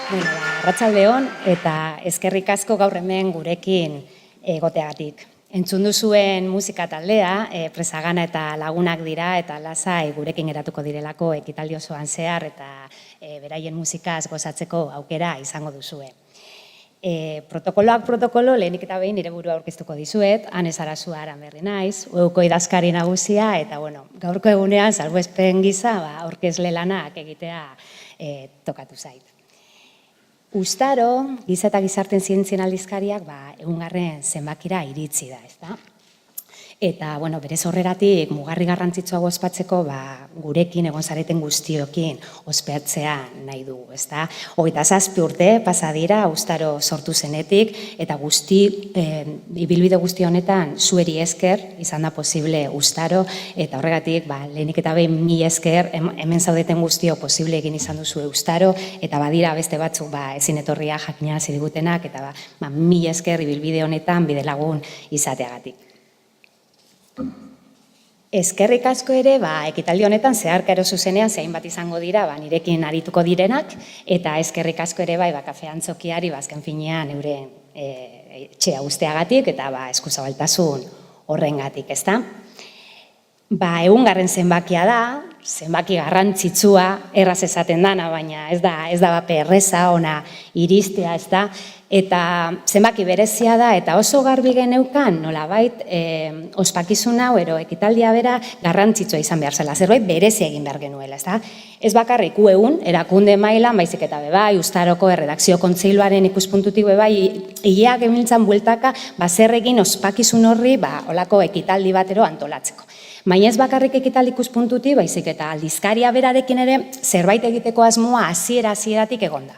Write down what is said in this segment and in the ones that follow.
Arratsaldeon eta eskerrik asko gaur hemen gurekin egoteagatik. Entzun duzuen musika taldea, Presagana eta Lagunak dira eta lasai gurekin geratuko direlako ekitaldi osoan zehar eta beraien musikaz gozatzeko aukera izango duzue. Protokoloak protokolo, lehenik eta behin nire burua aurkeztuko dizuet, Ane Sarasua Aranberri naiz, UEUko idazkari nagusia, eta gaurko egunean, salbuespen gisa, aurkezle lanak egitea tokatu zait. Uztaro, Giza eta Gizarteen Zientzien aldizkariak, egungarren zenbakira iritsi da, ezta? Eta, berez horreratik, mugarri garrantzitsua ospatzeko, gurekin egon zareten guztiokin ospatzea nahi dugu, ezta? 27 urte pasa dira Uztaro sortu zenetik, eta ibilbide guzti honetan zueri esker izan da posible Uztaro, eta horregatik, lehenik eta behin mila esker, hemen zaudeten guztio posible egin izan duzu Uztaro, eta badira beste batzuk ezin etorria jakina zidigutenak, eta mila esker ibilbide honetan bidelagun izateagatik. Eskerrik asko ere, ekitaldi honetan zeharkaro zuzenean zein bat izango dira, nirekin arituko direnak, eta eskerrik asko ere, kafe antzokiari, azken finean euren etxea usteagatik, eta eskuzabaltasun horrengatik, ezta? Egungarren zenbakia da, zenbaki garrantzitsua, erraz esaten dana, baina ez da bape erreza, ona iristea, ez da, eta zenbaki berezia da, eta oso garbi geneukan, nolabait, ospakizun hau, ekitaldia bera, garrantzitsua izan behar zela, zerbait berezia egin behar genuela, ez da? Ez bakarrik UEUn, erakunde mailan, baizik eta bebai, Uztaroko erredakzio kontseiluaren ikuspuntutik bebai, ia gemiltzan bueltaka, zer egin ospakizun horri, olako ekitaldi batero antolatzeko. Baina ez bakarrik ekitaldi ikuspuntutik, baizik eta aldizkaria berarekin ere zerbait egiteko asmoa hasieratik egon da.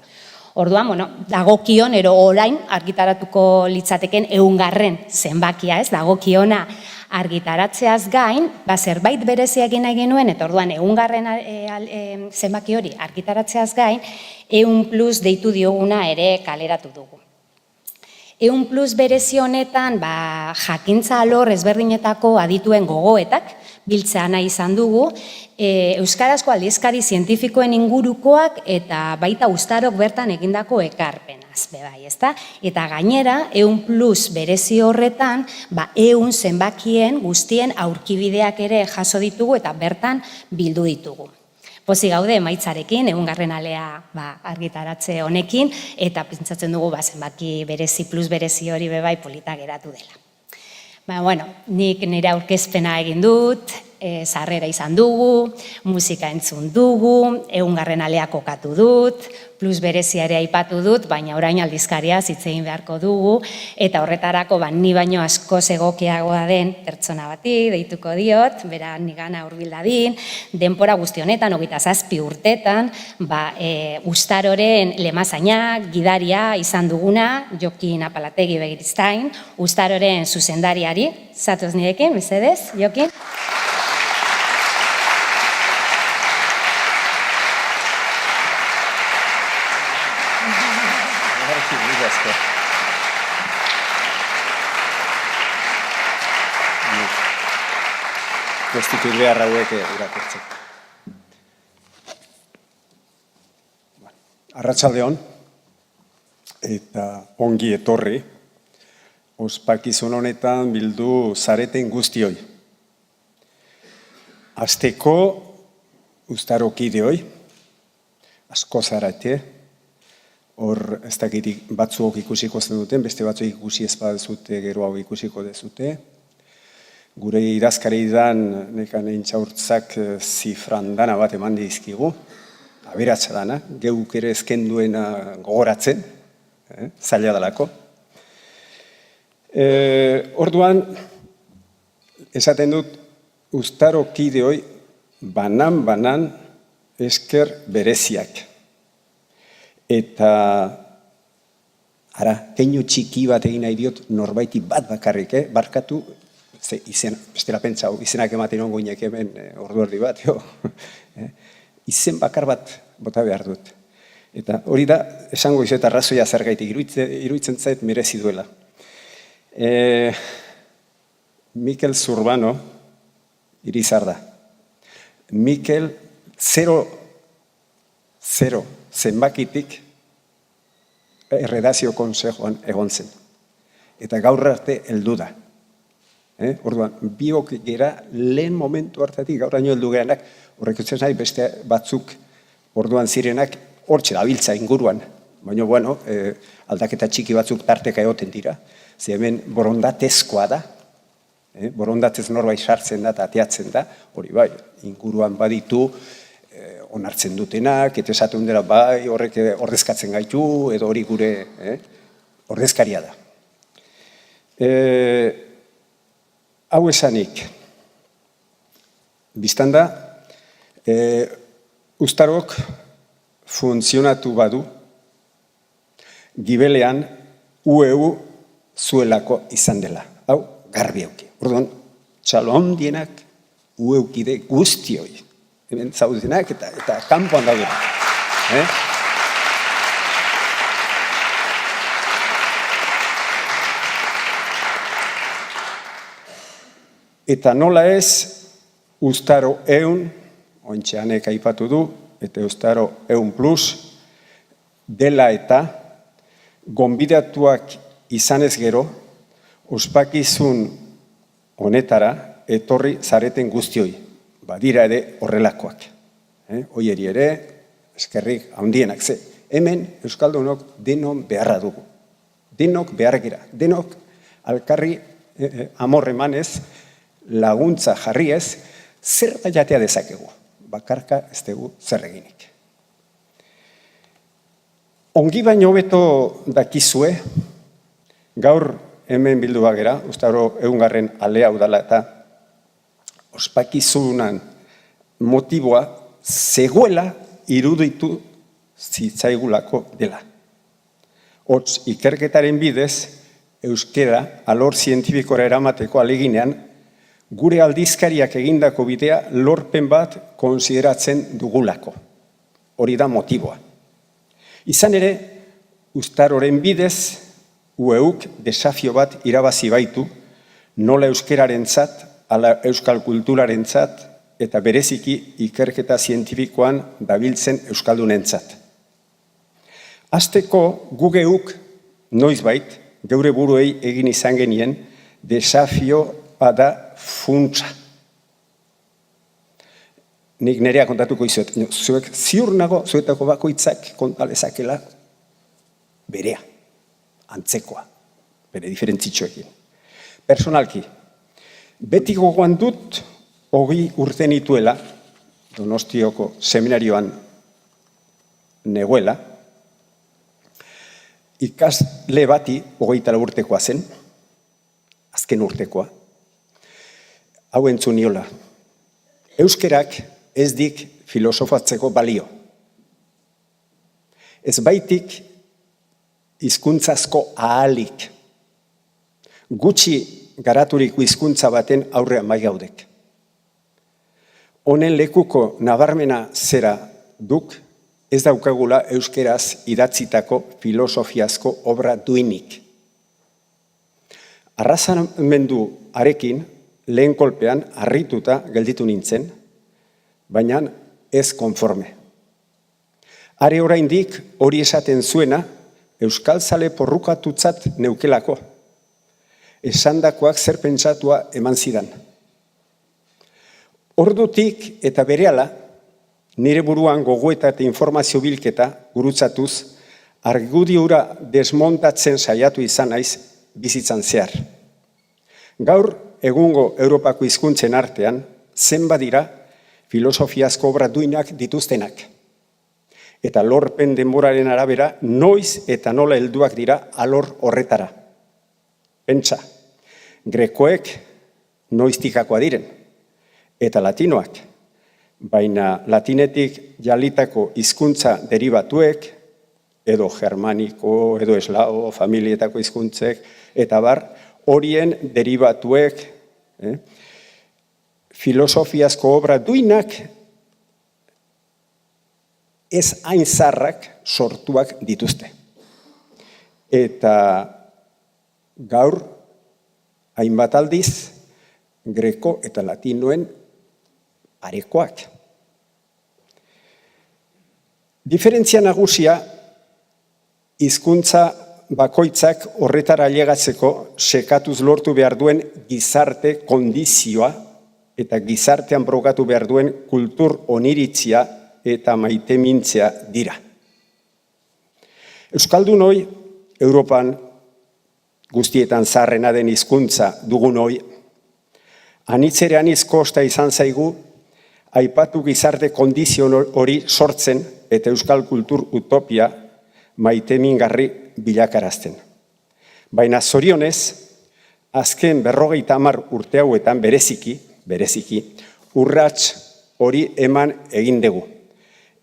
Orduan, dagokion, orain argitaratuko litzateken egungarren zenbakia, ez, dagokiona argitaratzeaz gain, zerbait berezia egin nahi genuen, eta orduan egungarren zenbaki hori argitaratzeaz gain, EUN+ deitu dioguna ere kaleratu dugu. EUN+ berezi honetan, jakintza alor ezberdinetako adituen gogoetak, biltzea nahi izan dugu, euskarazko aldizkari zientifikoen ingurukoak eta baita Uztarok bertan egindako ekarpenaz, bebai, ezta? Eta gainera, EUN+ berezi horretan, EUN zenbakien guztien aurkibideak ere jaso ditugu eta bertan bildu ditugu. Pozik gaude emaitzarekin, egungarren alea argitaratze honekin, eta pentsatzen dugu zenbaki berezi plus berezi hori bebai polita geratu dela. Nik nire aurkezpena egin dut, sarrera izan dugu, musika entzun dugu, egungarren alea kokatu dut, plus berezia ere aipatu dut, baina orain aldizkaria hitz egin beharko dugu, eta horretarako ni baino askoz egokiagoa den pertsona bati deituko diot, bera nigana hurbil dadin, denbora guzti honetan, 27 urtetan, Uztaroren lemazainak, gidaria izan duguna, Jokin Apalategi Begiristain, Uztaroren zuzendariari, zatoz nirekin, mesedez, Jokin? Prostituir behar hauek irakurtzeko. Arratsaldeon eta ongi etorri, ospakizun honetan bildu zareten guztioi. Hasteko Uztarokideoi, asko zarete, hor ez dakitik batzuok ikusiko zen duten, beste batzuok ikusi ez badezute, gero hau ikusiko dezute. Gure idazkari dan, nekan intxaurtzak zifran dana bat eman dizkigu, aberatsa dana, geuk ere ezken duena gogoratzen, zaila dalako. Orduan, esaten dut, Uztarokideoi banan esker bereziak. Eta, keinu txiki bat egin nahi diot norbaiti bat bakarrik, barkatu, bestela pentsau, izenak ematen ongo inek hemen ordu erdi bat, izen bakar bat bota behar dut. Eta hori da, esango izo eta arrazoia zergaitik, iruditzen zait merezi duela. Mikel Zurbano, Irizar da. Mikel, 0 zenbakitik erredazio konsejoan egon zen. Eta gaur arte heldu da. Orduan, biok gera lehen momentu hartatik gauraino heldu geanak, horrek utzen nahi beste batzuk orduan zirenak hortxe dabiltza inguruan. Baina, bueno, aldaketa txiki batzuk tarteka egoten dira. Ze hemen borondatezkoa da, borondatez norbait sartzen da eta ateatzen da, hori bai, inguruan baditu onartzen dutenak, eta esaten dira bai, horrek ordezkatzen gaitu, edo hori gure ordezkaria da. Hau esanik, biztanda, Uztarok funtzionatu badu, gibelean UEU zuelako izan dela. Hau, garbi auki. Orduan, txalo handienak UEUkide guztioi. Hemen zaudenak eta kanpoan daudenak. Eta nola ez, Uztaro 100, ointxeanek aipatu du, eta Uztaro 100 plus, dela eta gonbidatuak izanez gero, ospakizun honetara etorri zareten guztioi. Badira ere horrelakoak. Hoieri ere, eskerrik handienak ze. Hemen Euskaldunok denon beharra dugu. Denok beharra denok alkarri amor emanez, laguntza jarriez, zer da jatea dezakegu. Bakarka ez dugu zer eginik. Ongi baino hobeto dakizue, gaur hemen bildu bagera, Uztaro 100. Alea udala eta ospakizunan motiboa zegoela iruditu zitzaigulako dela. Hots, ikerketaren bidez, euskera alor zientifikora eramateko aleginean, gure aldizkariak egindako bidea lorpen bat konsideratzen dugulako. Hori da motiboa. Izan ere, Uztaroren bidez, UEUk desafio bat irabazi baitu, nola euskerarentzat, ala euskal kulturarentzat, eta bereziki ikerketa zientifikoan dabiltzen euskaldunentzat. Hasteko gugeuk noizbait, geure buruei egin izan genien, desafioa da funtsa. Nik nerea kontatuko izuet, zuek ziur nago, zuetako bakoitzak kontalezakela berea, antzekoa, bere diferentzitxoekin. Personalki, beti gogoan dut, 20 urte nituela, Donostioko seminarioan negoela, ikasle bati 24 urtekoa zen, azken urtekoa, hau entzun niola. Euskerak ez dik filosofatzeko balio. Ez baitik hizkuntzazko ahalik. Gutxi garaturiko hizkuntza baten aurrean bai gaudek. Honen lekuko nabarmena zera duk, ez daukagula euskeraz idatzitako filosofiazko obra duinik. Arrazamendu arekin, lehen kolpean harrituta gelditu nintzen, baina ez konforme. Are oraindik hori esaten zuena, euskaltzale porrukatutzat neukelako. Esandakoak zer pentsatua eman zidan. Ordutik eta berehala, nire buruan gogoeta eta informazio bilketa gurutzatuz, argudiura desmontatzen saiatu izan naiz bizitzan zehar. Gaur, egungo Europako hizkuntzen artean, zenbat dira filosofiazko obra duinak dituztenak. Eta lorpen denboraren arabera, noiz eta nola helduak dira alor horretara. Pentsa, grekoek noiztikakoa diren, eta latinoak, baina latinetik jalitako hizkuntza deribatuek, edo germaniko, edo eslavo, familietako hizkuntzek, eta bar, horien deribatuek, filosofiazko obra duinak, ez hain zarrak sortuak dituzte. Eta gaur, hainbat aldiz, greko eta latinoen parekoak. Diferentzia nagusia hizkuntza bakoitzak horretara ailegatzeko sekatuz lortu behar duen gizarte kondizioa eta gizartean brokatu behar duen kultur oniritzia eta maitemintzea dira. Euskaldunoi, Europan guztietan zaharrena den hizkuntza dugunoi, anitzere anitz kosta izan zaigu, aipatu gizarte kondizio hori sortzen eta euskal kultur utopia maitemingarri bilakarazten. Baina zorionez, azken 50 urte hauetan bereziki, urrats hori eman egin dugu.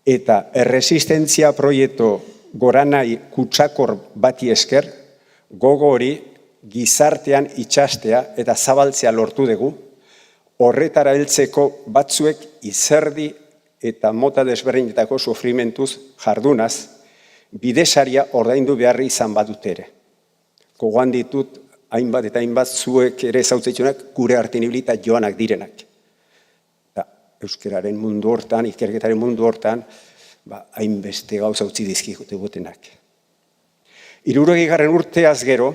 Eta erresistentzia proiektu goranai kutsakor bati esker, gogo hori gizartean itxastea eta zabaltzea lortu dugu, horretara heltzeko batzuek izerdi eta mota desberdinetako sufrimentuz jardunaz, bidesaria ordaindu beharri izan badute ere. Gogoan ditut, hainbat eta hainbat zuek ere zautzetxunak gure artin ibilita joanak direnak. Euskararen mundu hortan, ikerketaren mundu hortan, hainbeste gauza utzi dizkigute gutenak. 60. urteaz gero,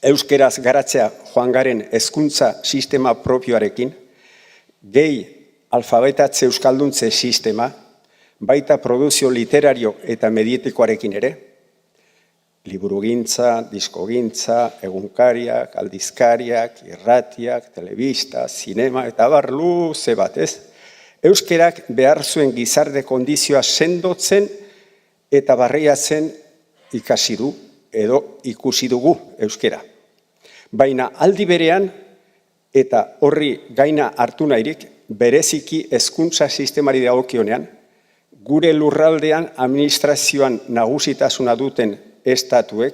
euskeraz garatzea joan garen hezkuntza sistema propioarekin, gehi alfabetatze euskalduntze sistema, baita produzio literario eta medietikoarekin ere, liburugintza, diskogintza, egunkariak, aldizkariak, irratiak, telebista, zinema eta abar luze batez, euskerak behar zuen gizarte kondizioa sendotzen eta barreiatzen ikasi du edo ikusi dugu euskera. Baina aldi berean eta horri gaina hartu nahirik, bereziki hezkuntza sistemari dagokionean, gure lurraldean administrazioan nagusitasuna duten estatuei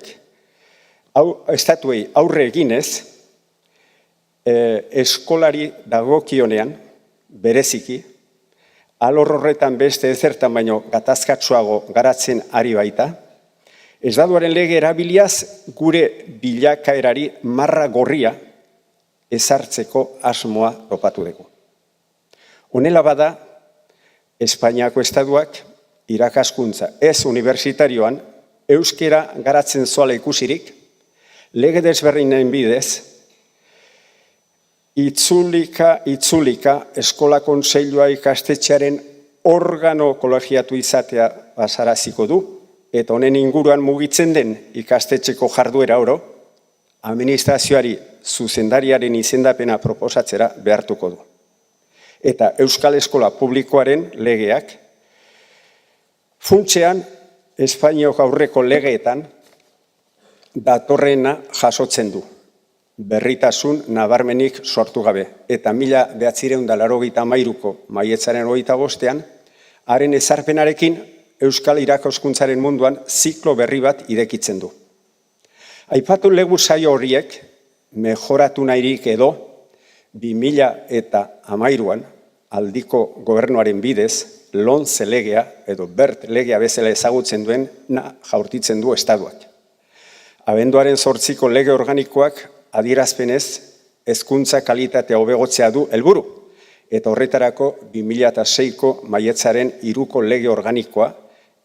aurre eginez, eskolari dagokionean, bereziki, alor horretan beste ezertan baino gatazkatsuago garatzen ari baita, estatuaren lege erabiliaz gure bilakaerari marra gorria ezartzeko asmoa topatu dugu. Honela bada, Espainiako estatuak irakaskuntza ez unibertsitarioan euskera garatzen zoala ikusirik, lege desberdinen bidez, itzulika eskola kontseilua ikastetxearen organo kolegiatu izatea basaraziko du, eta honen inguruan mugitzen den ikastetxeko jarduera oro, administrazioari zuzendariaren izendapena proposatzera behartuko du. Eta Euskal Eskola Publikoaren legeak, funtsean Espainiako aurreko legeetan datorrena jasotzen du, berritasun nabarmenik sortu gabe. Eta 1983ko maiatzaren 25ean, haren ezarpenarekin Euskal irakaskuntzaren munduan ziklo berri bat irekitzen du. Aipatu legu saio horiek, mejoratu nahirik edo, 2013an aldiko gobernuaren bidez, LONCE legea edo BERT legea bezala ezagutzen duen jaurtitzen du estatuak. Abenduaren 8ko lege organikoak adierazpenez hezkuntza kalitatea hobegotzea du helburu, eta horretarako 2006ko maiatzaren 3ko lege organikoa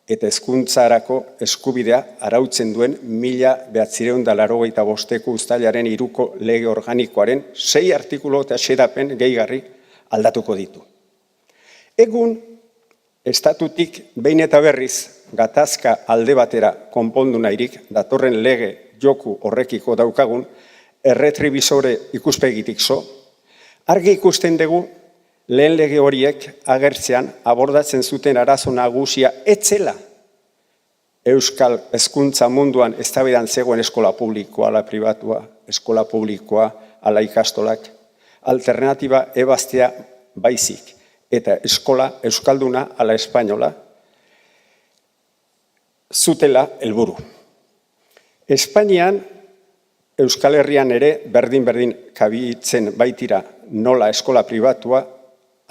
eta hezkuntzarako eskubidea arautzen duen 1985ko uztailaren 3ko lege organikoaren 6 artikulu eta xedapen gehigarri aldatuko ditu. Egun, estatutik behin eta berriz gatazka alde batera konpondu nahirik datorren lege joku horrekiko daukagun erretribizore ikuspegitik argi ikusten dugu lehen lege horiek agertzean abordatzen zuten arazo nagusia etzela Euskal hezkuntza munduan eztabaidan zegoen eskola publikoa, ala pribatua, eskola publikoa, ala ikastolak, alternatiba ebaztea baizik, eta eskola euskalduna ala espainola zutela helburu. Espainian, Euskal Herrian ere berdin kabitzen baitira nola eskola pribatua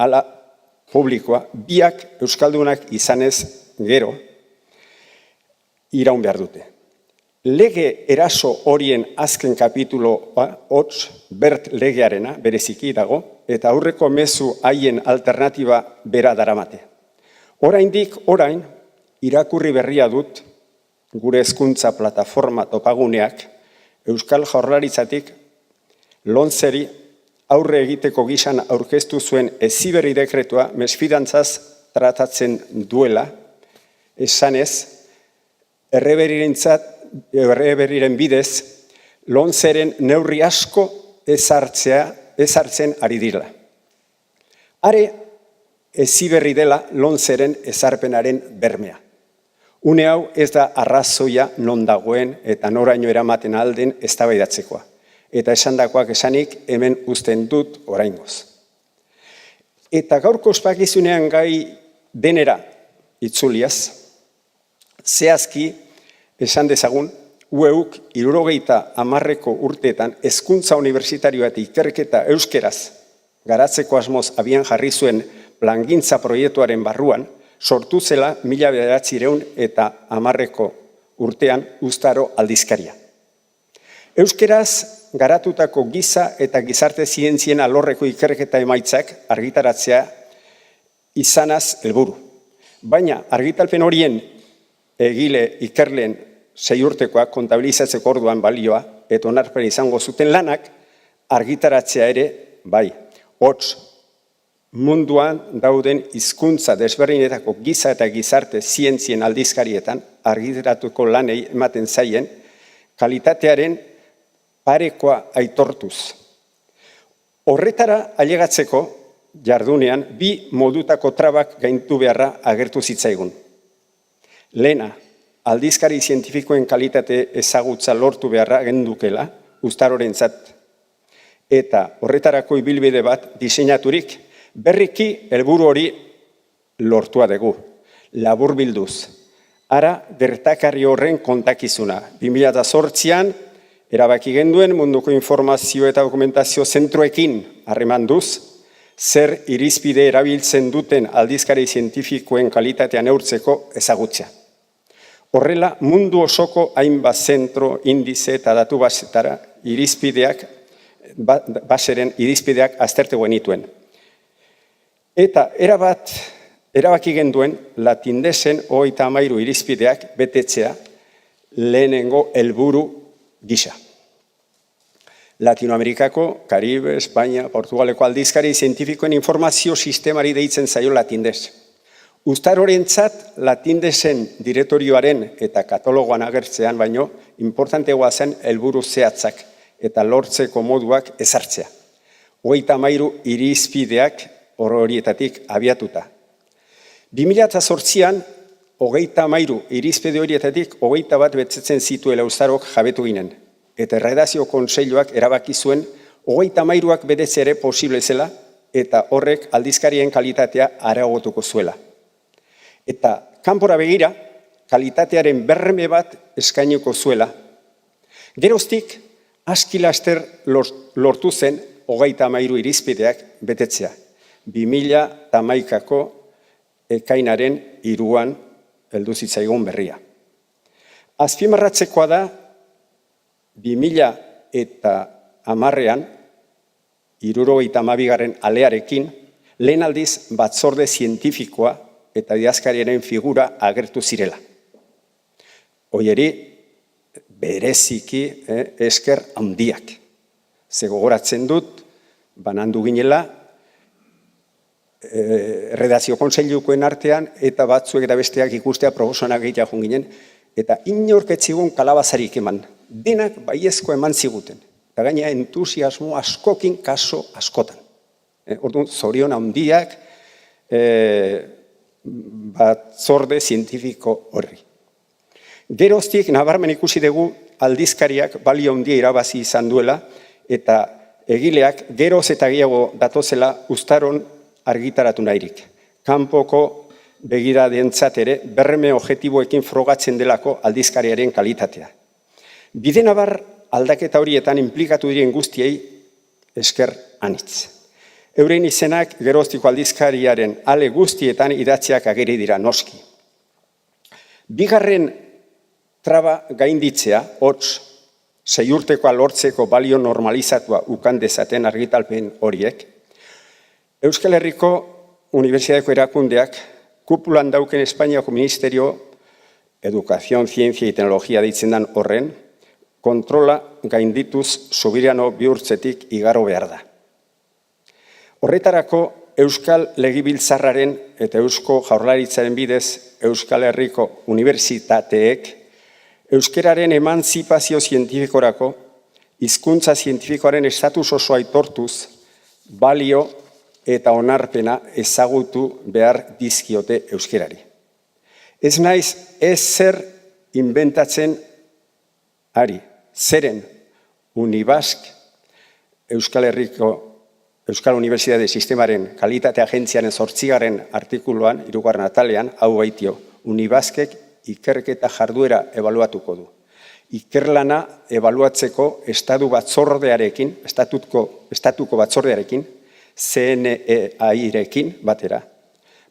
ala publikoa, biak euskaldunak izanez gero iraun behar dute. Lege eraso horien azken kapituloa, hots, BERT legearena, bereziki dago, eta aurreko mezu haien alternatiba bera daramate. Orain irakurri berria dut, gure hezkuntza plataforma topaguneak Euskal Jaurlaritzatik lomceri aurre egiteko gisan aurkeztu zuen heziberri dekretua mesfidantzaz tratatzen duela, esanez, erreberiren bidez, lomceren neurri asko ezartzen ari dira. Are, heziberri dela lomceren ezarpenaren bermea. Une hau ez da arrazoia non dagoen eta noraino eramaten alden eztabaidatzekoa. Eta esandakoak esanik hemen uzten dut oraingoz. Eta gaurko ospakizunean gai denera itzuliaz, zehazki esan dezagun, UEUk 70 urteetan hezkuntza unibertsitarioa eta ikerketa euskeraz garatzeko asmoz abian jarri zuen plangintza proiektuaren barruan, sortu zela 1910 urtean Uztaro aldizkaria. Euskeraz garatutako giza eta gizarte zientzien alorreko ikerketa emaitzak argitaratzea izanaz helburu. Baina argitalpen horien egile ikerleen 6 urtekoak kontabilizatzeko orduan balioa eta onarpena izango zuten lanak argitaratzea ere bai. Hots, munduan dauden hizkuntza desberdinetako giza eta gizarte zientzien aldizkarietan argitaratuko lanei ematen zaien kalitatearen parekoa aitortuz. Horretara ailegatzeko jardunean bi modutako trabak gaintu beharra agertu zitzaigun. Lehena, aldizkari zientifikoen kalitate ezagutza lortu beharra gendukela Uztarorentzat. Eta horretarako ibilbide bat diseinaturik, berriki helburu hori lortua dugu, laburbilduz. Ara gertakari horren kontakizuna. 2008an erabaki genduen munduko informazio eta dokumentazio zentroekin harremanduz, zer irizpide erabiltzen duten aldizkari zientifikoen kalitatea neurtzeko ezagutzea. Horrela, mundu osoko hainbat zentro, indize eta datu basetara baseren irizpideak azterte genituen. Eta erabaki genduen latindesen 33 irizpideak betetzea lehenengo helburu gisa. Latinoamerikako, Karibe, Espainia, Portugaleko aldizkari zientifikoen informazio sistemari deitzen zaio latindes. Uztarorentzat latindesen direktorioaren eta katalogoan agertzean baino importantegoa zen helburu zehatzak eta lortzeko moduak ezartzea. 33 irizpideak horietatik abiatuta. 2008an 33 irizpide horietatik 21 betetzen zituela Uztarok jabetu ginen. Eta erredazio kontseiluak erabaki zuen 33ak betetzea ere posible zela eta horrek aldizkarien kalitatea areagotuko zuela. Eta kanpora begira, kalitatearen berme bat eskainiko zuela. Geroztik, aski laster lortu zen 33 irizpideak betetzea. 2011ko ekainaren 3an heldu zitzaigun berria. Azpimarratzekoa da, 2010an, 72. alearekin, lehen aldiz batzorde zientifikoa eta idazkariaren figura agertu zirela. Hoieri, bereziki esker handiak. Ze gogoratzen dut, banandu ginela, redazio kontseilukoen artean, eta batzuek eta besteak ikustea proposamenak gehiago ginen, eta inorketzigun kalabazarik eman. Denak baiezko eman ziguten. Eta gaina entusiasmo askokin kaso askotan. Orduan, zorion handiak batzorde zientifiko horri. Geroztik, nabarmen ikusi dugu aldizkariak balio handia irabazi izan duela, eta egileak geroz eta gehiago datozela Uztaron argitaratu nahirik. Kanpoko begiradeentzat ere berme objektiboekin frogatzen delako aldizkariaren kalitatea. Bide nabar aldaketa horietan inplikatu diren guztiei esker anitz. Euren izenak geroztiko aldizkariaren ale guztietan idatziak ageri dira noski. Bigarren traba gainditzea, hots, 6 urtekoa lortzeko balio normalizatua ukan dezaten argitalpen horiek, Euskal Herriko Unibertsitateko erakundeak kupulan dauken Espainiako Ministerio edukazion, zientzia eta teknologia deitzen den horren, kontrola gaindituz subirano bihurtzetik igaro behar da. Horretarako, Euskal Legebiltzarraren eta Eusko Jaurlaritzaren bidez Euskal Herriko unibertsitateek euskararen emantzipazio zientifikorako, hizkuntza zientifikoaren estatus osoa aitortuz, balio eta onarpena ezagutu behar dizkiote euskarari. Ez naiz ez zer inventatzen ari, zeren Unibask Euskal Herriko Euskal Unibertsitate Sistemaren Kalitate Agentziaren 8. artikuluan, 3. atalean, hau baitio, Unibaskek ikerketa jarduera ebaluatuko du. Ikerlana ebaluatzeko estatuko batzordearekin, CNEI-rekin batera.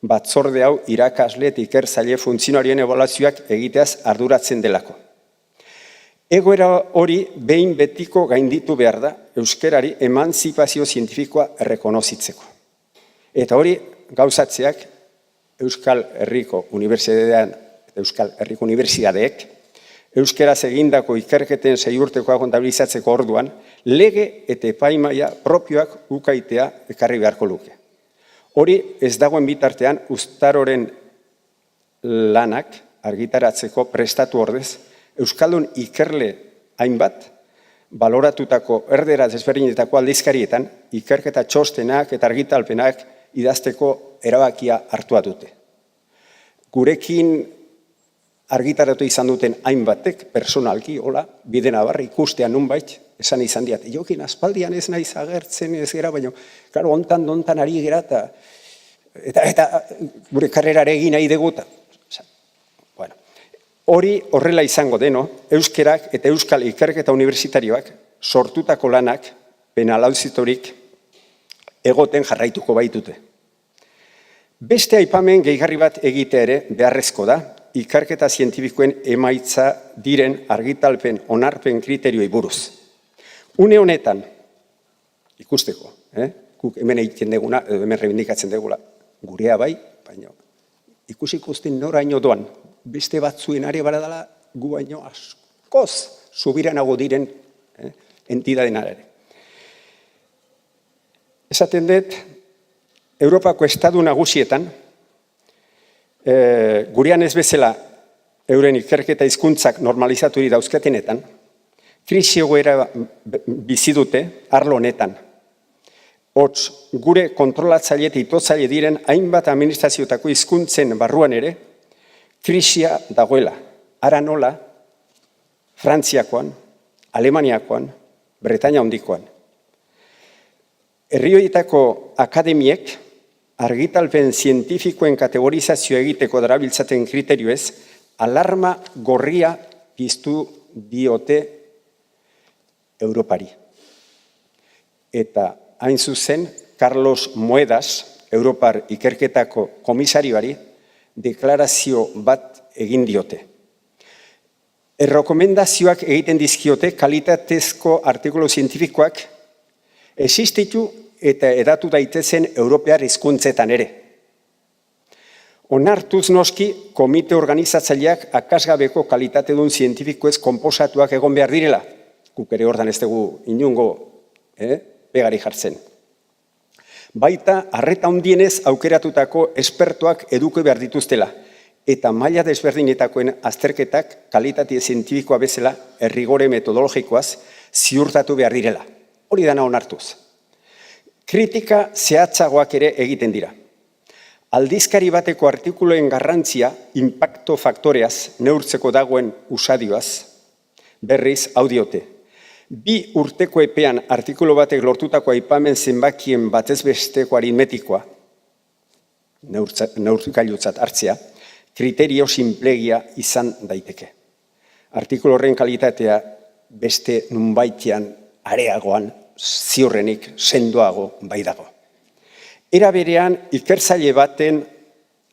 Batzorde hau irakasle eta ikertzaile funtzionarioen ebaluazioak egiteaz arduratzen delako. Egoera hori behin betiko gainditu behar da euskarari emantzipazio zientifikoa errekonozitzeko. Eta hori gauzatzeak Euskal Herriko Unibertsitatean eta Euskal Herriko Unibertsitateek euskaraz egindako ikerketen 6 urtekoa kontabilizatzeko orduan lege eta epaimaia propioak ukaitea ekarri beharko luke. Hori ez dagoen bitartean uztaroren lanak argitaratzeko prestatu ordez, Euskaldun ikerle hainbat, baloratutako erderaz ezberdinetako aldizkarietan, ikerketa txostenak eta argitalpenak idazteko erabakia hartua dute. Gurekin argitaratu izan duten hainbatek, personalki, hola, bide nabarra ikustea nunbait, esan izan diat, jokin aspaldian ez naiz agertzen ez gera, baina, klaro, ontan ari gera, eta gure karrerare egin nahi deguta. Bueno, hori horrela izango deno, euskerak eta euskal ikerketa unibertsitarioak sortutako lanak penalauzitorik egoten jarraituko baitute. Beste aipamen gehigarri bat egitea ere beharrezko da, ikerketa zientifikoen emaitza diren argitalpen onarpen kriterioi buruz. Une honetan, ikusteko, guk hemen egiten deguna, hemen rebindikatzen degula, gurea bai, baina ikusten noraino doan, beste batzuen are baradala gu baino askoz subiranago diren entidaden ere. Esaten dut, Europako estatu nagusietan, gurean ez bezala euren ikerketa hizkuntzak normalizaturi dauzkatenetan, krisi egoera bizi dute arlo honetan. Hots, gure kontrolatzaile eta itotzaile diren hainbat administrazioetako hizkuntzen barruan ere, krisia dagoela. Ara nola, Frantziakoan, Alemaniakoan, Bretaña handikoan. Herri horietako akademiek argitalpen zientifikoen kategorizazio egiteko darabiltzaten kriterioez, alarma gorria piztu diote Europari. Eta hain zuzen, Carlos Moedas, Europar ikerketako komisarioari, deklarazio bat egin diote. Errekomendazioak egiten dizkiote kalitatezko artikulu zientifikoak existitu eta edatu daitezen europear hizkuntzetan ere. Onartuz noski, komite organizatzaileak akasgabeko kalitatedun zientifikoez konposatuak egon behar direla. Guk ere hortan ez dugu inungo pegari jartzen. Baita, arreta handienez aukeratutako espertoak eduki behar dituztela, eta maila desberdinetakoen azterketak kalitate zientifikoa bezala errigore metodologikoaz ziurtatu behar direla. Hori dana onartuz. Kritika zehatzagoak ere egiten dira. Aldizkari bateko artikuluen garrantzia impacto faktoreaz neurtzeko dagoen usadioaz, berriz hau diote. 2 urteko epean artikulu batek lortutako aipamen zenbakien batez besteko aritmetikoa, neurgailutzat hartzea, kriterio sinplegia izan daiteke. Artikulu horren kalitatea beste nunbaitean areagoan, ziurrenik sendoago bai dago. Era berean, ikertzaile baten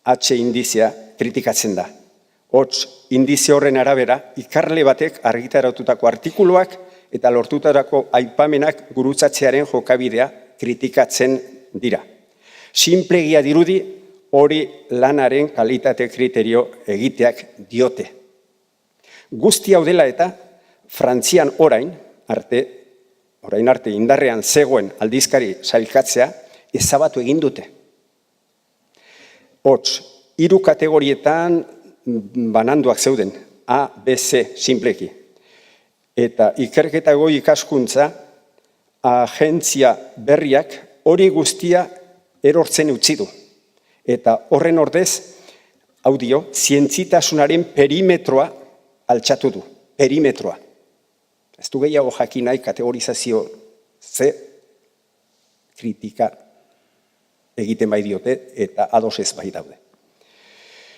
H indizea kritikatzen da. Hots, indize horren arabera, ikerle batek argitaratutako artikuluak eta lortutarako aipamenak gurutzatzearen jokabidea kritikatzen dira. Sinplegia dirudi hori lanaren kalitate kriterio egiteak diote. Guzti hau dela eta Frantzian orain arte indarrean zegoen aldizkari sailkatzea ezabatu egin dute. Hots, 3 kategorietan bananduak zeuden, A, B, C, simpleki. Eta ikerketa goi ikaskuntza, agentzia berriak hori guztia erortzen utzi du. Eta horren ordez, zientzitasunaren perimetroa altxatu du. Perimetroa. Ez du gehiago jakin nahi kategorizazio ze kritika egiten bai diote eta ados ez bai daude.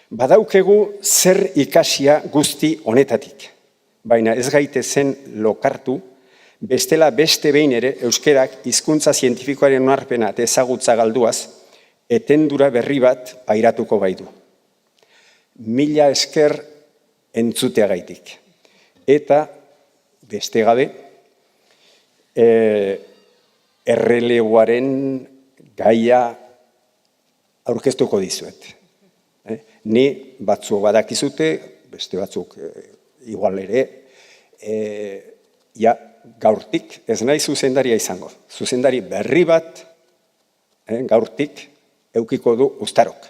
Badaukegu zer ikasia guzti honetatik, baina ez gaitezen lokartu, bestela beste behin ere euskerak hizkuntza zientifikoaren onarpena eta ezagutza galduaz, etendura berri bat pairatuko baitu. Mila esker entzuteagaitik. Eta beste gabe, erreleguaren gaia aurkeztuko dizuet. Ni batzuk badakizute, beste batzuk igual ere, gaurtik ez nahi zuzendaria izango. Zuzendari berri bat, gaurtik eukiko du Uztarok.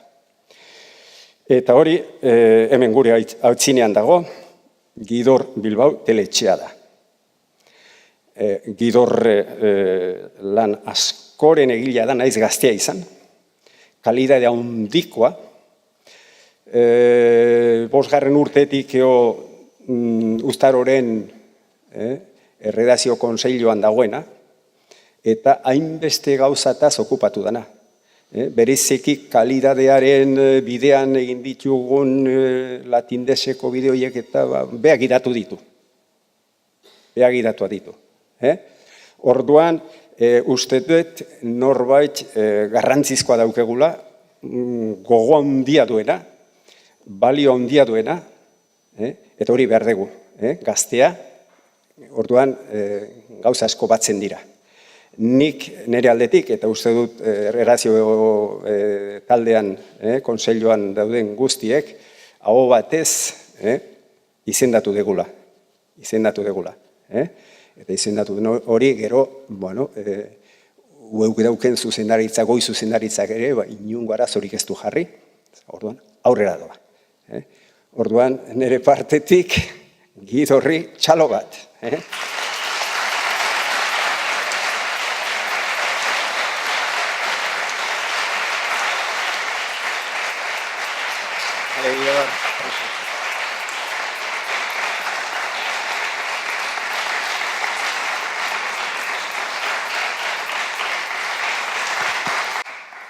Eta hori, hemen gure hautzinean dago, Gidor Bilbao teletxea da. Gidor lan askoren egilea da, naiz gaztea izan, kalidadea handikoa, 5. urtetik Uztaroren erredazio kontseiluan dagoena, eta hainbeste gauzataz okupatu dana. Bereziki kalidadearen bidean egin ditugun latindeseko bideoiek eta beak idatu ditu. Beak idatua ditu. Orduan, uste dut norbait garrantzizkoa daukegula, gogo handia duena, balio handia duena, eta hori behar dugu, gaztea, orduan gauza asko batzen dira. Nik nire aldetik, eta uste dut errazio taldean, kontseiluan dauden guztiek, hau batez izendatu degula. Eta izendatu hori gero, ueuk dauken zuzendaritza, goi zuzendaritzak ere, inungo arazorik ez du jarri, orduan aurrera doa. Orduan nire partetik Gidorri txalo bat.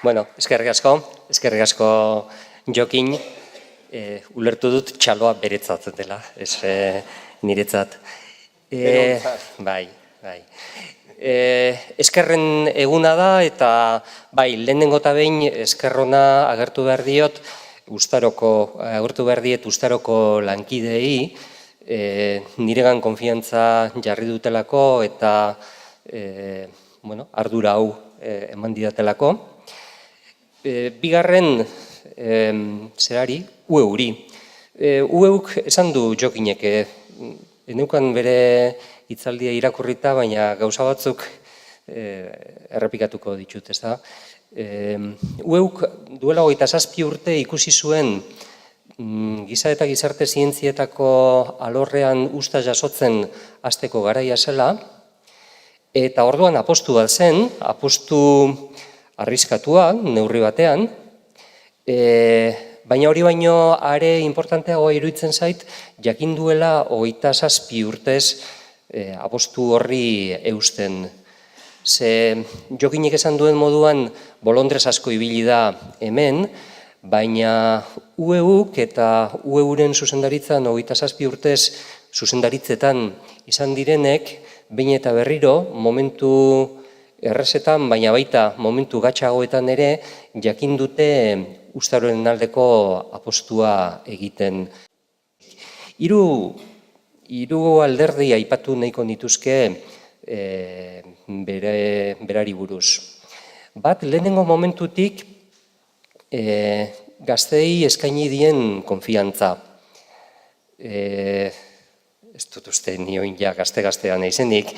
Bueno, eskerrik asko Jokin, ulertu dut txaloa beretzat dela, ez niretzat. Bai. Eskerren eguna da, eta bai, lehenengo eta behin eskerrona agertu behar diet Uztaroko lankidei, niregan konfiantza jarri dutelako eta ardura hau eman didatelako. Bigarren zerari, ueuri. Ueuk esan du Jokinek, neukan bere hitzaldia irakurrita, baina gauza batzuk errepikatuko ditut, ez da. Ueuk duela 27 urte ikusi zuen giza eta gizarte zientzietako alorrean usta jasotzen hasteko garaia zela, eta orduan apostu bat zen, apostu arriskatua, neurri batean, baina hori baino are importanteagoa iruditzen zait, jakin duela 27 urtez apostu horri eusten. Ze Jokinek esan duen moduan bolondrez asko ibili da hemen, baina ueuk eta ueuren zuzendaritzan 27 urtez zuzendaritzetan izan direnek, behin eta berriro, momentu errezetan, baina baita momentu gatsagoetan ere, jakin dute Uztaroren aldeko apostua egiten. Hiru alderdi aipatu nahiko nituzke berari buruz. Bat, lehenengo momentutik gazteei eskaini dien konfiantza. ez dut uste nioin ja gazte-gaztean eizenik,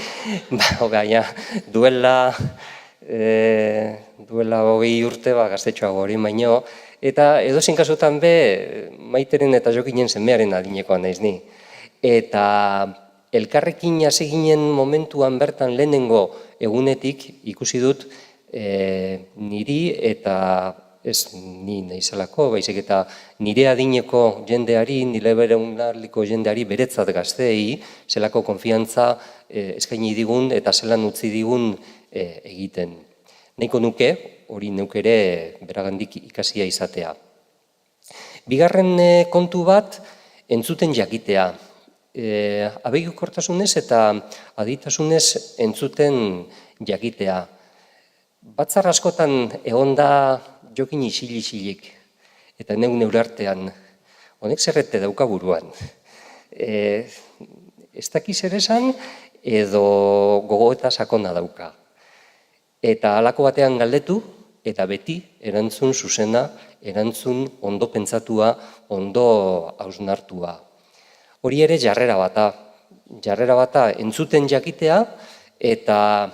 baina duela 20 urte gaztetxoago hori baino, eta edozein kasutan be Maiteren eta Jokinen semearen adinekoan naiz ni. Eta elkarrekin hasi ginen momentuan bertan lehenengo egunetik ikusi dut niri eta ez ni naizelako, baizik eta nire adineko jendeari, nire beraunarliko jendeari beretzat gazteei, zelako konfiantza eskaini digun eta zelan utzi digun egiten. Nahiko nuke, hori neuk ere beragandik ikasia izatea. Bigarren kontu bat, entzuten jakitea. Abegikortasunez eta aditasunez entzuten jakitea. Batzar askotan egon da Jokin isil-isilik, eta neure artean, honek zerrete dauka buruan. Ez dakiz ere esan, edo gogoeta sakona dauka. Eta halako batean galdetu, eta beti erantzun zuzena, erantzun ondo pentsatua, ondo hausnartua. Hori ere jarrera bata entzuten jakitea, eta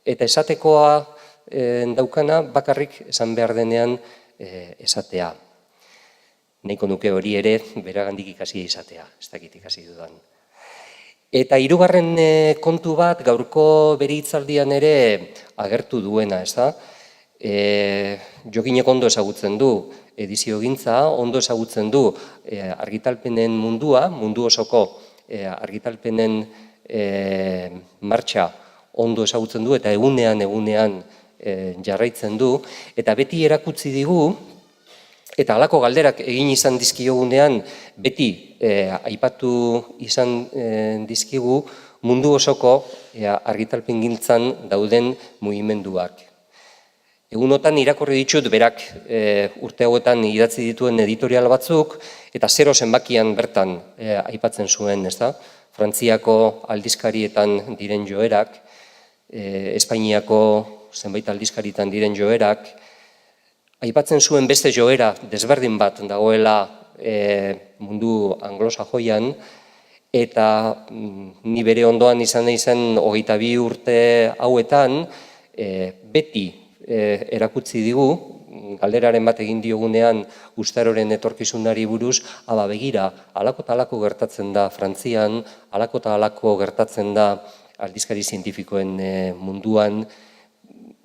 esatekoa daukana bakarrik esan behar denean esatea. Nahiko nuke hori ere beragandik ikasia izatea, ez dakit ikasi dudan. Eta hirugarren kontu bat gaurko bere hitzaldian ere agertu duena, ez da? Jokinek ondo ezagutzen du ediziogintza, ondo ezagutzen du argitalpenen mundua, mundu osoko argitalpenen martxa ondo ezagutzen du eta egunean jarraitzen du, eta beti erakutsi digu, eta halako galderak egin izan dizkiogunean, beti aipatu izan dizkigu mundu osoko argitalpengintzan dauden mugimenduak. Egunotan irakurri ditut berak urte hauetan idatzi dituen editorial batzuk, eta 0 zenbakian bertan aipatzen zuen, ez da? Frantziako aldizkarietan diren joerak, Espainiako zenbait aldizkaritan diren joerak, aipatzen zuen beste joera desberdin bat dagoela mundu anglosajoian, eta ni bere ondoan izan 22 urte hauetan, beti erakutsi digu, galderaren bat egin diogunean Ustaroren etorkizunari buruz, begira, halako eta halako gertatzen da Frantzian, halako eta halako gertatzen da aldizkari zientifikoen munduan,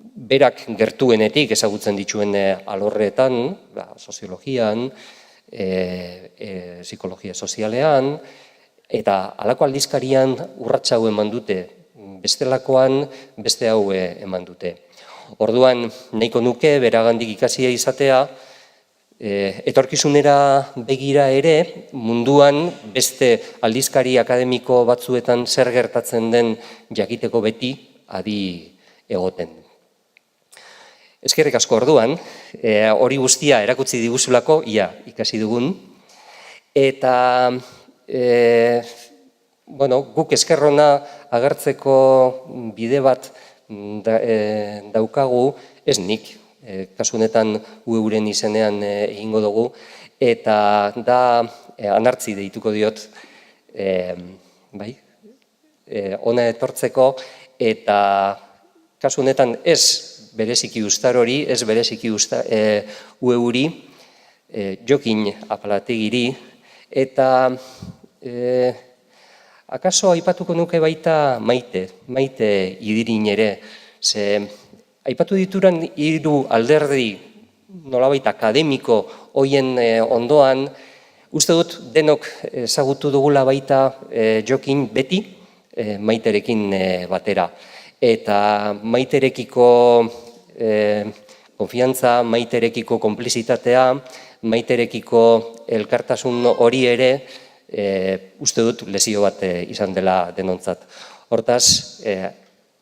berak gertuenetik ezagutzen dituen alorretan, soziologian, psikologia sozialean, eta halako aldizkarian urratsa hau eman dute, bestelakoan beste hau eman dute. Orduan, nahiko nuke beragandik ikasia izatea, etorkizunera begira ere, munduan beste aldizkari akademiko batzuetan zer gertatzen den jakiteko beti adi egoten. Eskerrik asko orduan, hori guztia erakutsi diguzulako, ia ikasi dugun, eta guk eskerrona agertzeko bide bat daukagu, ez nik, kasu honetan euren izenean egingo dugu, eta da Anartzi deituko diot, ona etortzeko, eta kasu honetan ez bereziki Ustarori, ez bereziki Ueuri, Jokin Apalategiri, eta akaso aipatuko nuke baita Maite Idirin ere, ze aipatu dituran 3 alderdi nolabait akademiko hoien ondoan, uste dut denok ezagutu dugula baita Jokin beti Maiterekin batera. Eta Maiterekiko konfiantza, Maiterekiko konplizitatea, Maiterekiko elkartasun hori ere, uste dut lesio bat izan dela denontzat. Hortaz,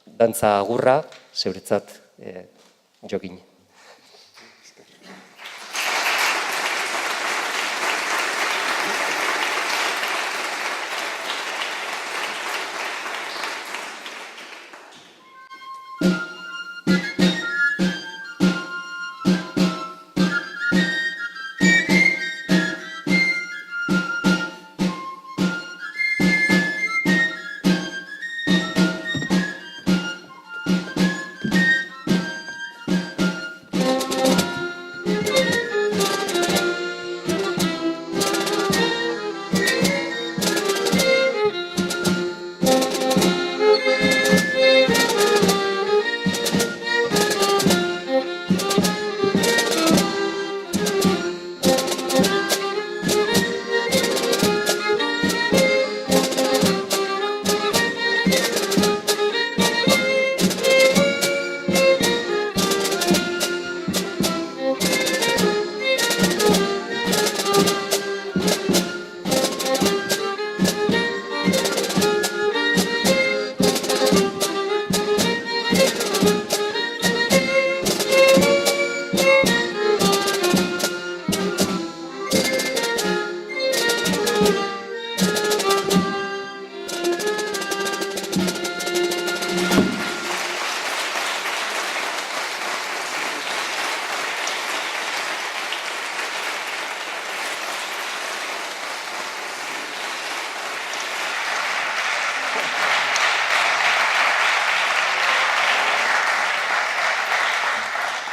dantza agurra, zeuretzat Jokin.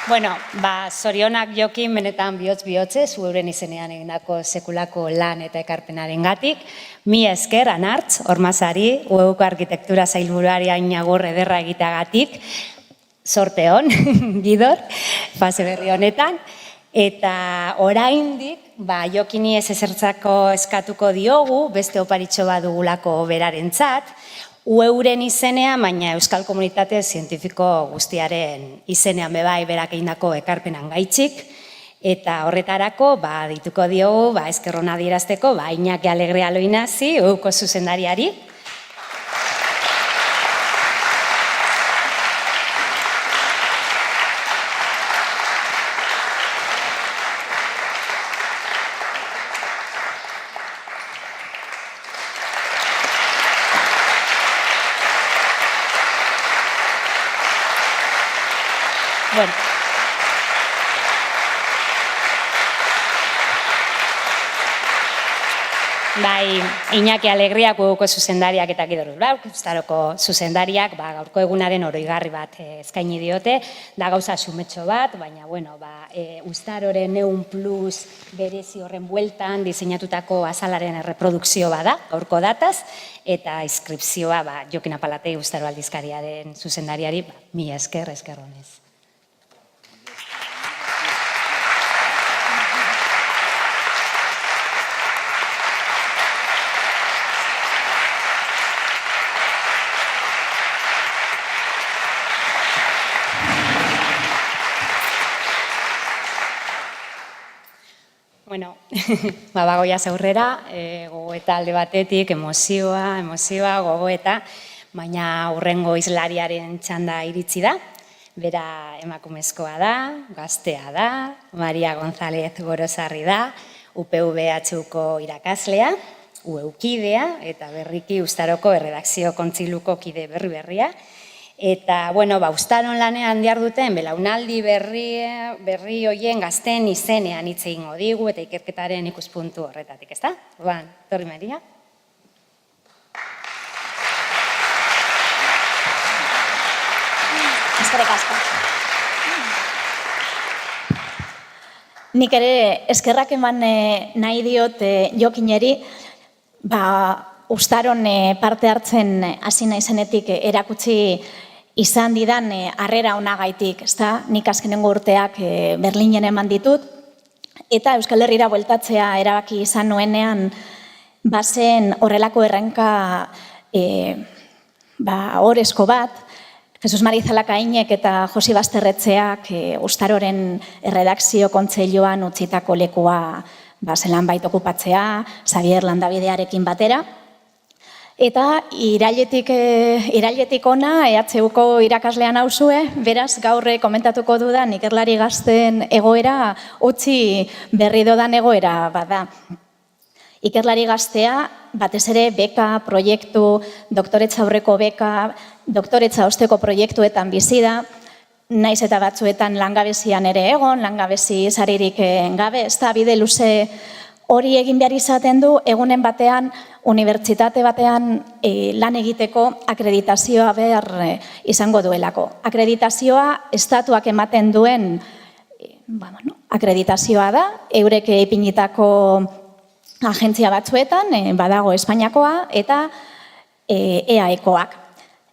Bueno, zorionak Jokin benetan bihotz-bihotzez, euren izenean egindako sekulako lan eta ekarpenaren gatik. Mila esker, Anartz, Ormazari, UEUko arkitektura zailburuari ainagur ederra egiteagatik. Sorte hon, Gidor, fase berri honetan. Eta oraindik, Jokini ez ezertzako eskatuko diogu, beste oparitxo badugulako berarentzat, UEUren izenean, baina Euskal Komunitate Zientifiko guztiaren izenean bebai berak egindako ekarpenan gaitxik, eta horretarako, dituko diogu, eskerrona adierazteko, Iñaki Alegria Loinazi, UEUko zuzendariari. Bueno. Iñaki Alegriak, UEUko zuzendariak eta Gidor Urbauk, Uztaroko zuzendariak, gaurko egunaren oroigarri bat eskaini diote, da gauza xumetxo bat, baina, Uztaroren Neun Plus berezi horren bueltan diseinatutako azalaren erreprodukzio bada, gaurko dataz, eta inskripzioa Jokin Apalategi Uztaro aldizkariaren zuzendariari, mila esker honez. Bueno, bagoiaz aurrera, gogoeta alde batetik, emozioa, gogoeta, baina hurrengo hizlariaren txanda iritsi da. Bera emakumezkoa da, gaztea da, Maria González Gorosarri da, UPVHUko irakaslea, UEUkidea, eta berriki Uztaroko erredakzio kontziluko kide berria. Eta, Uztaron lanean diharduten belaunaldi berri hoien gazten izenean hitz egingo digu eta ikerketaren ikuspuntu horretatik, ezta? Torri Maria. Eskerrik asko. Nik ere eskerrak eman nahi diot Jokineri, Uztaron parte hartzen hasi naizenetik erakutsi izan didan harrera onagaitik, ezta? Nik azkenengo urteak Berlinen eman ditut, eta Euskal Herrira bueltatzea erabaki izan nuenean, bazen horrelako errenka horrezko bat, Jesus Mari Zalakainek eta Josi Basterretxeak Uztaroren erredakzio kontseiluan utzitako lekua zelan bait okupatzea, Xabier Landabidearekin batera. Eta irailetik ona EHUko irakaslean nauzue, beraz gaur komentatuko dudan ikerlari gazten egoera utzi berri dodan egoera bada. Ikerlari gaztea, batez ere beka, proiektu, doktoretza aurreko beka, doktoretza osteko proiektuetan bizi da, naiz eta batzuetan langabezian ere egon, langabezi saririk gabe, ez da bide luze hori egin behar izaten du, egunen batean, unibertsitate batean lan egiteko akreditazioa behar izango duelako. Akreditazioa estatuak ematen duen akreditazioa da, eurek ipinitako agentzia batzuetan, badago Espainiakoa eta EAEkoak.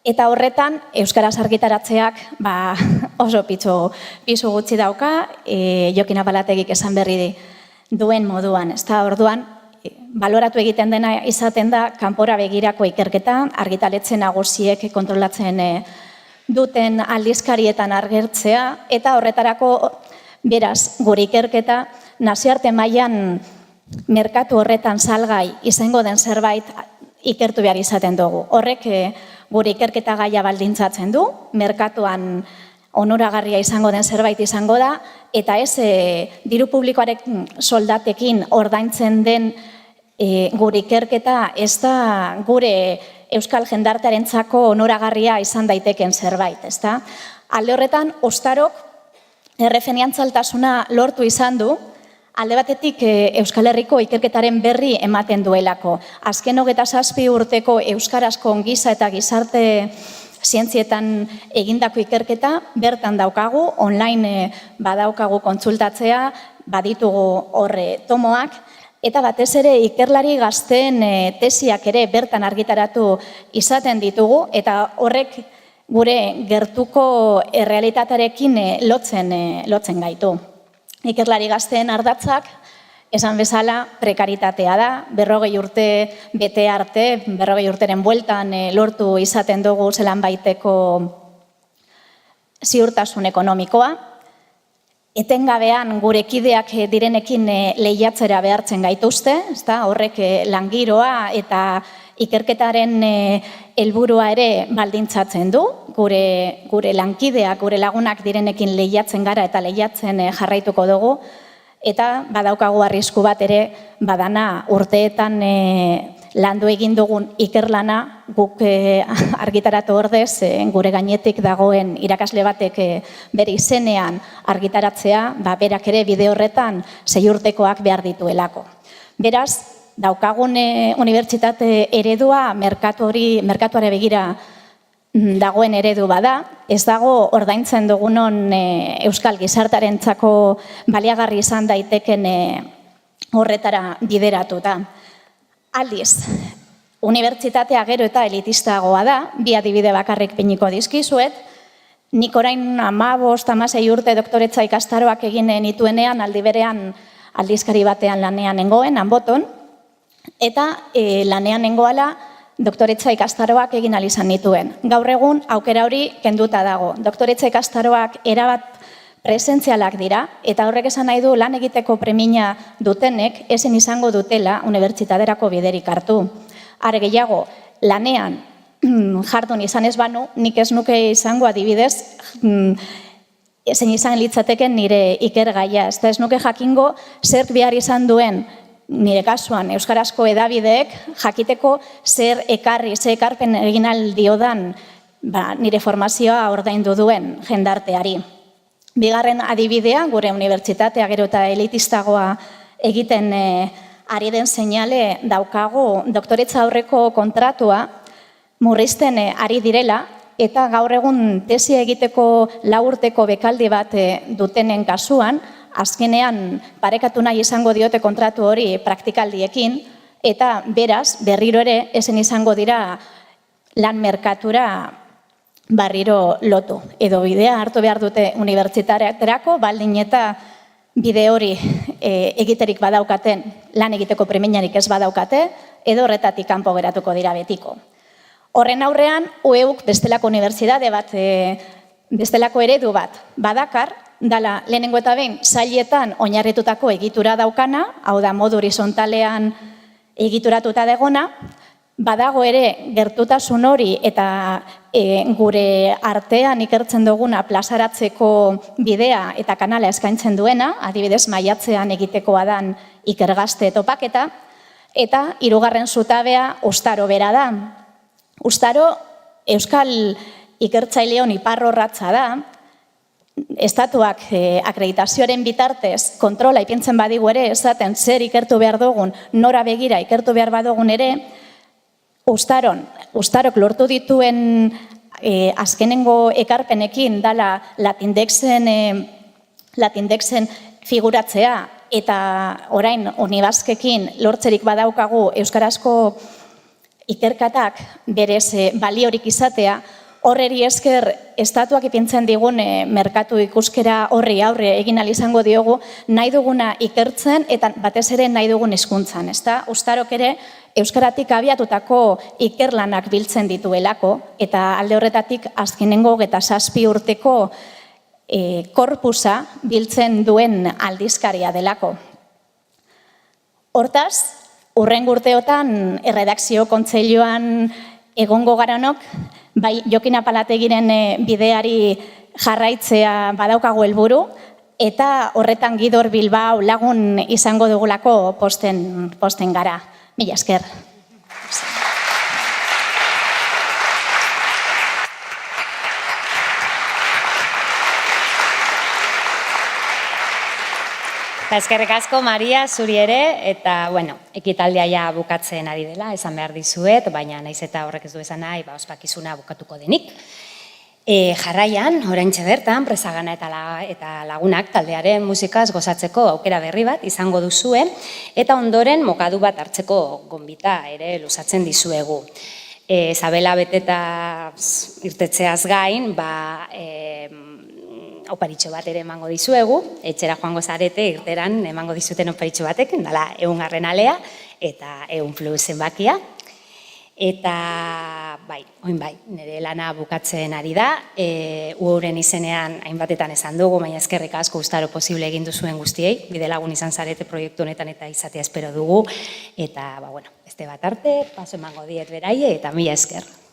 Eta horretan, Euskaraz argitaratzeak oso pisu gutxi dauka, Jokin Apalategik esan berri duen moduan. Orduan, baloratu egiten dena izaten da, kanpora begirako ikerketa, argitaletxe nagusiek kontrolatzen duten aldizkarietan agertzea, eta horretarako, beraz, gure ikerketa, nazioarte mailan merkatu horretan salgai izango den zerbait ikertu behar izaten dugu. Horrek gure ikerketa gaia baldintzatzen du, merkatuan onuragarria izango den zerbait izango da, eta ez diru publikoaren soldatekin ordaintzen den gure ikerketa ez da gure euskal jendartearentzako onuragarria izan daiteken zerbait, ezta? Alde horretan, Uztarok erreferiantzaltasuna lortu izan du, alde batetik Euskal Herriko ikerketaren berri ematen duelako. Azken 27 urteko euskarazko ongiza eta gizarte zientzietan egindako ikerketa, bertan daukagu, online badaukagu kontsultatzea, baditugu horre tomoak, eta batez ere ikerlari gazteen tesiak ere bertan argitaratu izaten ditugu, eta horrek gure gertuko errealitatearekin lotzen gaitu. Ikerlari gazteen ardatzak, esan bezala, prekaritatea da, 40 urte bete arte, 40 urteren bueltan lortu izaten dugu zelan baiteko ziurtasun ekonomikoa, etengabean gure kideak direnekin lehiatzera behartzen gaituzte, horrek langiroa eta ikerketaren helburua ere baldintzatzen du, gure lankideak, gure lagunak direnekin lehiatzen gara eta lehiatzen jarraituko dugu, eta badaukagu arrisku bat ere badana urteetan landu egin dugun ikerlana guk argitaratu ordez gure gainetik dagoen irakasle batek bere izenean argitaratzea, berak ere bide horretan 6 urtekoak behar dituelako. Beraz, daukagun unibertsitate eredua merkatuare begira dagoen eredu bada, ez dago ordaintzen dugunon euskal gizartarentzako baliagarri izan daiteken horretara bideratuta. Aldiz, unibertsitatea gero eta elitistagoa da, bi adibide bakarrik piniko dizkizuet, nik orain 15-16 urte doktoretza ikastaroak egin nituenean, aldi berean aldizkari batean lanean nengoen, Hanboton, eta lanean nengoala doktoretza ikastaroak egin izan nituen. Gaur egun aukera hori kenduta dago. Doktoretza ikastaroak erabat presentzialak dira, eta horrek esan nahi du lan egiteko premina dutenek ezin izango dutela unibertsitaterako biderik hartu. Are gehiago, lanean jardun izan ez banu, nik ez nuke izango adibidez, ezin izan litzateken nire ikergaia. Ez nuke jakingo zer behar izan duen nire kasuan euskarazko edabideek jakiteko zer ekarri, zer ekarpen egin aldiodan nire formazioa ordaindu duen jendarteari. Bigarren adibidea, gure unibertsitatea gero eta elitistagoa egiten ari den seinale daukagu doktoretza aurreko kontratua murrizten ari direla, eta gaur egun tesia egiteko 4 urteko bekaldi bat dutenen kasuan, azkenean parekatu nahi izango diote kontratu hori praktikaldiekin, eta beraz, berriro ere ezin izango dira lan merkatura barriro lotu. Edo bidea hartu behar dute unibertsitaterako, baldin eta bide hori egiterik badaukaten, lan egiteko preminarik ez badaukate, edo horretatik kanpo geratuko dira betiko. Horren aurrean, UEUk bestelako unibertsitate bat, bestelako eredu bat badakar, dala lehenengo eta behin sailetan oinarritutako egitura daukana, hau da modu horizontalean egituratuta degona, badago ere gertutasun hori eta gure artean ikertzen duguna plazaratzeko bidea eta kanala eskaintzen duena, adibidez maiatzean egitekoa dan ikergazte topaketa, eta 3. zutabea Uztaro bera da. Uztaro euskal ikertzaileon iparrorratza da, estatuak akreditazioaren bitartez kontrola ipintzen badigu ere, esaten zer ikertu behar dugun, nora begira ikertu behar badugun ere, Uztarok lortu dituen azkenengo ekarpenekin dala Latindexen figuratzea, eta orain Unibaskekin lortzerik badaukagu euskarazko ikerkatak berez baliorik izatea, horreri esker estatuak ipintzen digun merkatu ikuskera horri aurre egin ahal izango diogu nahi duguna ikertzen eta batez ere nahi dugun hizkuntzan, ezta? Uztarok ere euskaratik abiatutako ikerlanak biltzen dituelako eta alde horretatik azkenengo 27 urteko korpusa biltzen duen aldizkaria delako. Hortaz, hurrengo urteotan erredakzio kontseiluan egongo garanok, bai Jokin Apalategiren bideari jarraitzea badaukagu helburu, eta horretan Gidor Bilbao lagun izango dugulako posten gara. Mila esker. Eskerrik asko, Maria, zuri ere, eta, bueno, ekitaldia ja bukatzen ari dela, esan behar dizuet, baina naiz eta horrek ez du esan nahi, ospakizuna bukatuko denik. Jarraian, oraintxe bertan, Presagana eta Lagunak taldearen musikaz gozatzeko aukera berri bat izango duzue, eta ondoren mokadu bat hartzeko gonbita ere luzatzen dizuegu. Zabela beteta irtetzeaz gain, oparitxo bat ere emango dizuegu, etxera joango zarete irteran emango dizuten oparitxo batek, dala 100. alea eta 100 plus zenbakia. Eta, oin nire lana bukatzen ari da, uoren izenean hainbatetan esan dugu, baina eskerrik asko uztaro posible egin duzuen guztiei, bide lagun izan zarete proiektu honetan eta izatea espero dugu, eta, beste bat arte, paso emango diet beraie, eta mila esker.